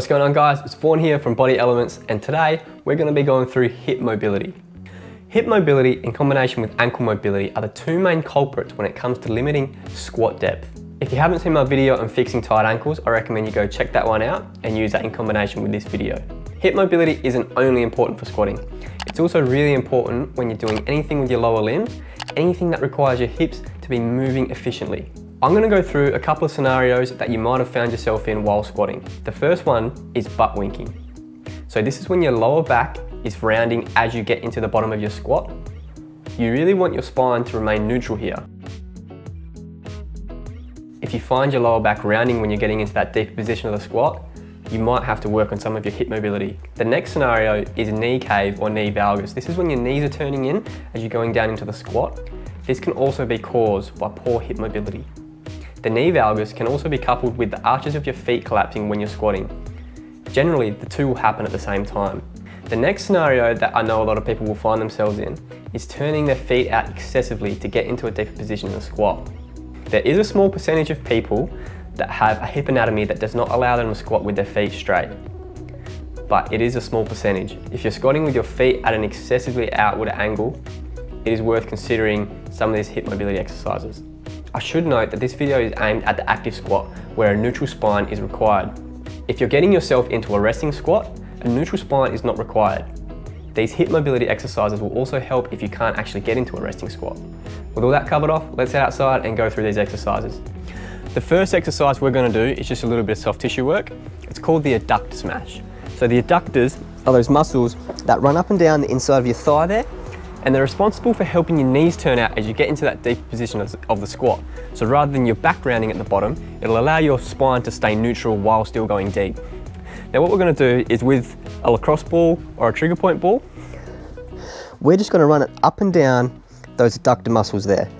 What's going on, guys? It's Vaughn here from Body Elements, and today we're going to be going through hip mobility. Hip mobility in combination with ankle mobility are the two main culprits when it comes to limiting squat depth. If you haven't seen my video on fixing tight ankles, I recommend you go check that one out and use that in combination with this video. Hip mobility isn't only important for squatting. It's also really important when you're doing anything with your lower limbs, anything that requires your hips to be moving efficiently. I'm going to go through a couple of scenarios that you might have found yourself in while squatting. The first one is butt winking. So this is when your lower back is rounding as you get into the bottom of your squat. You really want your spine to remain neutral here. If you find your lower back rounding when you're getting into that deeper position of the squat, you might have to work on some of your hip mobility. The next scenario is knee cave or knee valgus. This is when your knees are turning in as you're going down into the squat. This can also be caused by poor hip mobility. The knee valgus can also be coupled with the arches of your feet collapsing when you're squatting. Generally, the two will happen at the same time. The next scenario that I know a lot of people will find themselves in is turning their feet out excessively to get into a deeper position in the squat. There is a small percentage of people that have a hip anatomy that does not allow them to squat with their feet straight. But it is a small percentage. If you're squatting with your feet at an excessively outward angle, it is worth considering some of these hip mobility exercises. I should note that this video is aimed at the active squat, where a neutral spine is required. If you're getting yourself into a resting squat, a neutral spine is not required. These hip mobility exercises will also help if you can't actually get into a resting squat. With all that covered off, let's head outside and go through these exercises. The first exercise we're going to do is just a little bit of soft tissue work. It's called the adductor smash. So the adductors are those muscles that run up and down the inside of your thigh there, and they're responsible for helping your knees turn out as you get into that deeper position of the squat. So rather than your back rounding at the bottom, it'll allow your spine to stay neutral while still going deep. Now what we're going to do is, with a lacrosse ball or a trigger point ball, we're just going to run it up and down those adductor muscles there.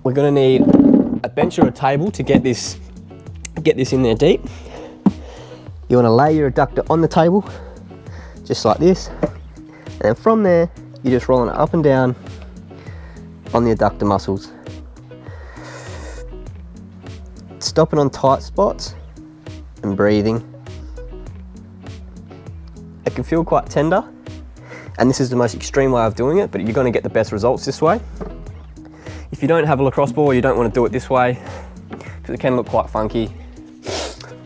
We're going to need a bench or a table to get this in there deep. You want to lay your adductor on the table, just like this. And then from there, you're just rolling it up and down on the adductor muscles. Stopping on tight spots and breathing. It can feel quite tender, and this is the most extreme way of doing it, but you're going to get the best results this way. If you don't have a lacrosse ball, or you don't want to do it this way, because it can look quite funky,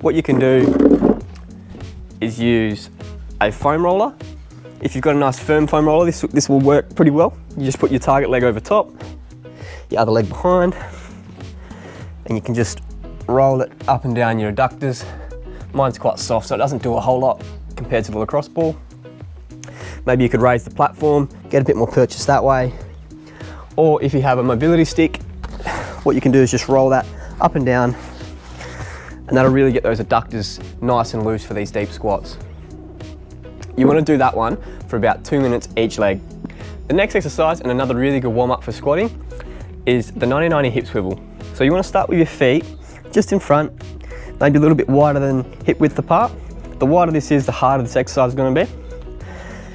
what you can do is use a foam roller. If you've got a nice firm foam roller, this will work pretty well. You just put your target leg over top, your other leg behind, and you can just roll it up and down your adductors. Mine's quite soft, so it doesn't do a whole lot compared to the lacrosse ball. Maybe you could raise the platform, get a bit more purchase that way. Or if you have a mobility stick, what you can do is just roll that up and down, and that'll really get those adductors nice and loose for these deep squats. You want to do that one for about 2 minutes each leg. The next exercise, and another really good warm up for squatting, is the 90-90 hip swivel. So you want to start with your feet just in front, maybe a little bit wider than hip width apart. The wider this is, the harder this exercise is going to be.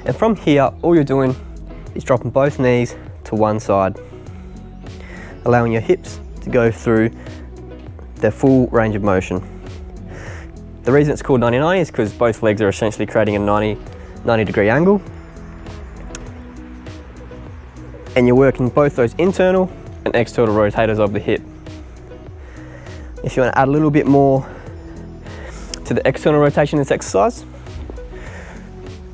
And from here, all you're doing is dropping both knees to one side, allowing your hips to go through their full range of motion. The reason it's called 90-90 is because both legs are essentially creating a 90 degree angle. And you're working both those internal and external rotators of the hip. If you want to add a little bit more to the external rotation in this exercise,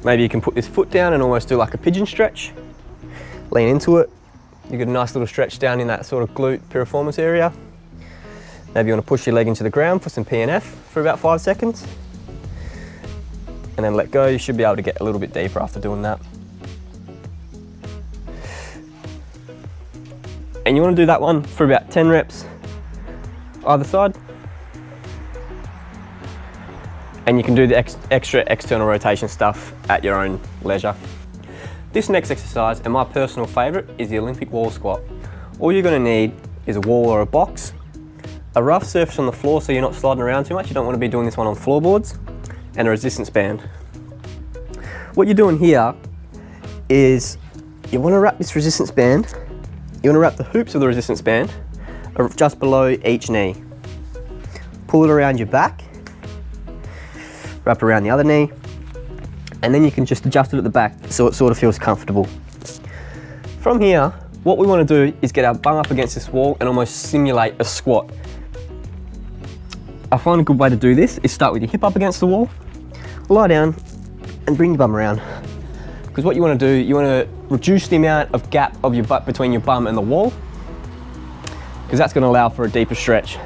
maybe you can put this foot down and almost do like a pigeon stretch. Lean into it. You get a nice little stretch down in that sort of glute piriformis area. Maybe you want to push your leg into the ground for some PNF for about 5 seconds. And then let go. You should be able to get a little bit deeper after doing that. And you want to do that one for about 10 reps either side. And you can do the extra external rotation stuff at your own leisure. This next exercise, and my personal favourite, is the Olympic wall squat. All you're going to need is a wall or a box, a rough surface on the floor so you're not sliding around too much. You don't want to be doing this one on floorboards, and a resistance band. What you're doing here is you want to wrap this resistance band, you want to wrap the hoops of the resistance band just below each knee. Pull it around your back, wrap around the other knee, and then you can just adjust it at the back so it sort of feels comfortable. From here, what we want to do is get our bum up against this wall and almost simulate a squat. I find a good way to do this is start with your hip up against the wall, lie down and bring your bum around. Because what you want to do, you want to reduce the amount of gap of your butt between your bum and the wall, because that's going to allow for a deeper stretch.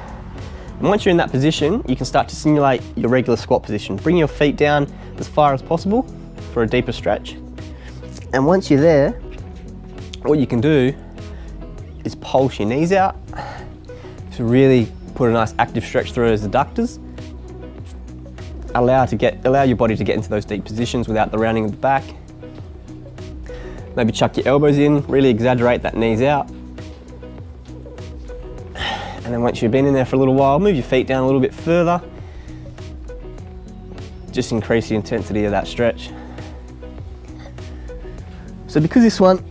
And once you're in that position, you can start to simulate your regular squat position. Bring your feet down as far as possible for a deeper stretch. And once you're there, what you can do is pulse your knees out to really put a nice active stretch through those adductors. Allow your body to get into those deep positions without the rounding of the back. Maybe chuck your elbows in, really exaggerate that knees out. And then once you've been in there for a little while, move your feet down a little bit further. Just increase the intensity of that stretch. So because this one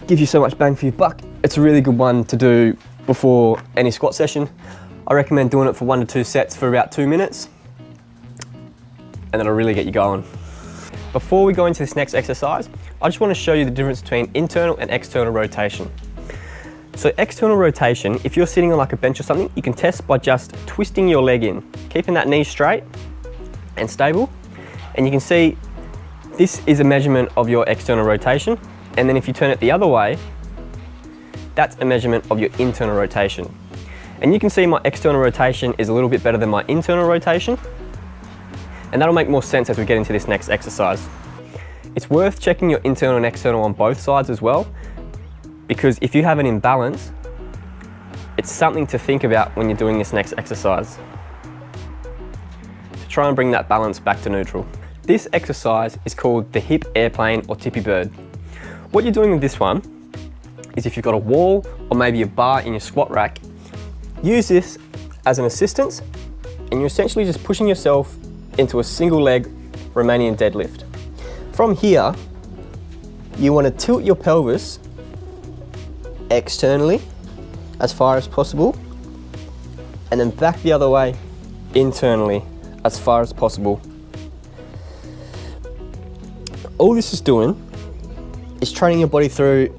gives you so much bang for your buck, it's a really good one to do before any squat session. I recommend doing it for 1 to 2 sets for about 2 minutes, and that'll really get you going. Before we go into this next exercise, I just want to show you the difference between internal and external rotation. So external rotation, if you're sitting on like a bench or something, you can test by just twisting your leg in, keeping that knee straight and stable. And you can see this is a measurement of your external rotation. And then if you turn it the other way, that's a measurement of your internal rotation. And you can see my external rotation is a little bit better than my internal rotation. And that'll make more sense as we get into this next exercise. It's worth checking your internal and external on both sides as well, because if you have an imbalance, it's something to think about when you're doing this next exercise, to try and bring that balance back to neutral. This exercise is called the hip airplane or tippy bird. What you're doing with this one is, if you've got a wall or maybe a bar in your squat rack, use this as an assistance, and you're essentially just pushing yourself into a single leg Romanian deadlift. From here, you want to tilt your pelvis externally as far as possible, and then back the other way internally as far as possible. All this is doing is training your body through,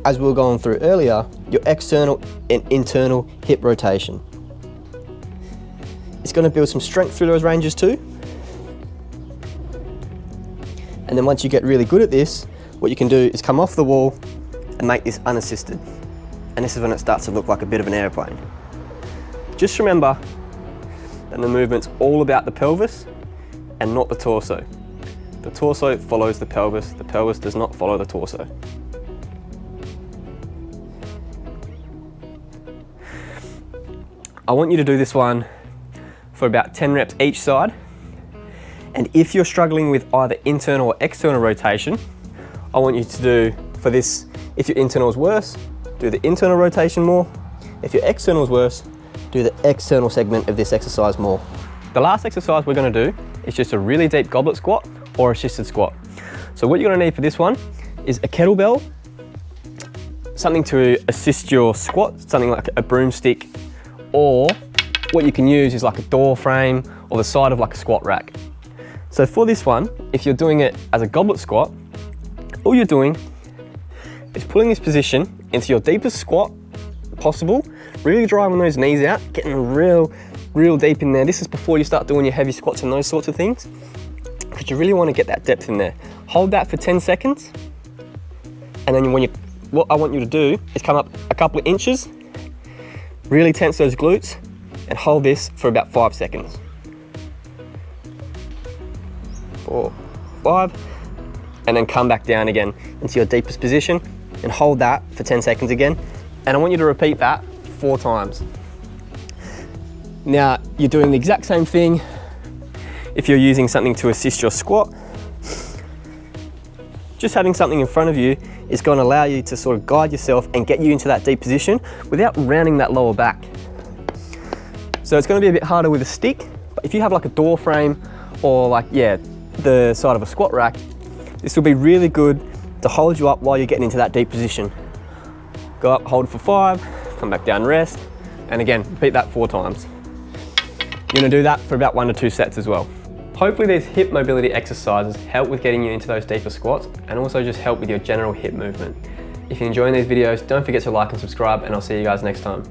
as we were going through earlier, your external and internal hip rotation. It's going to build some strength through those ranges too. And then once you get really good at this, what you can do is come off the wall and make this unassisted. And this is when it starts to look like a bit of an airplane. Just remember that the movement's all about the pelvis and not the torso. The torso follows the pelvis does not follow the torso. I want you to do this one for about 10 reps each side. And if you're struggling with either internal or external rotation, I want you to do, for this, if your internal is worse, do the internal rotation more. If your external is worse, do the external segment of this exercise more. The last exercise we're going to do is just a really deep goblet squat or assisted squat. So what you're going to need for this one is a kettlebell, something to assist your squat, something like a broomstick, or what you can use is like a door frame or the side of like a squat rack. So for this one, if you're doing it as a goblet squat, all you're doing is pulling this position into your deepest squat possible, really driving those knees out, getting real deep in there. This is before you start doing your heavy squats and those sorts of things, because you really want to get that depth in there. Hold that for 10 seconds, and then what I want you to do is come up a couple of inches, really tense those glutes, and hold this for about 5 seconds. 4, 5, and then come back down again into your deepest position and hold that for 10 seconds again. And I want you to repeat that 4 times. Now, you're doing the exact same thing if you're using something to assist your squat. Just having something in front of you is going to allow you to sort of guide yourself and get you into that deep position without rounding that lower back. So it's going to be a bit harder with a stick, but if you have like a door frame or like, the side of a squat rack, this will be really good to hold you up while you're getting into that deep position. Go up, hold for 5, come back down, rest, and again, repeat that 4 times. You're gonna do that for about 1 to 2 sets as well. Hopefully these hip mobility exercises help with getting you into those deeper squats and also just help with your general hip movement. If you're enjoying these videos, don't forget to like and subscribe, and I'll see you guys next time.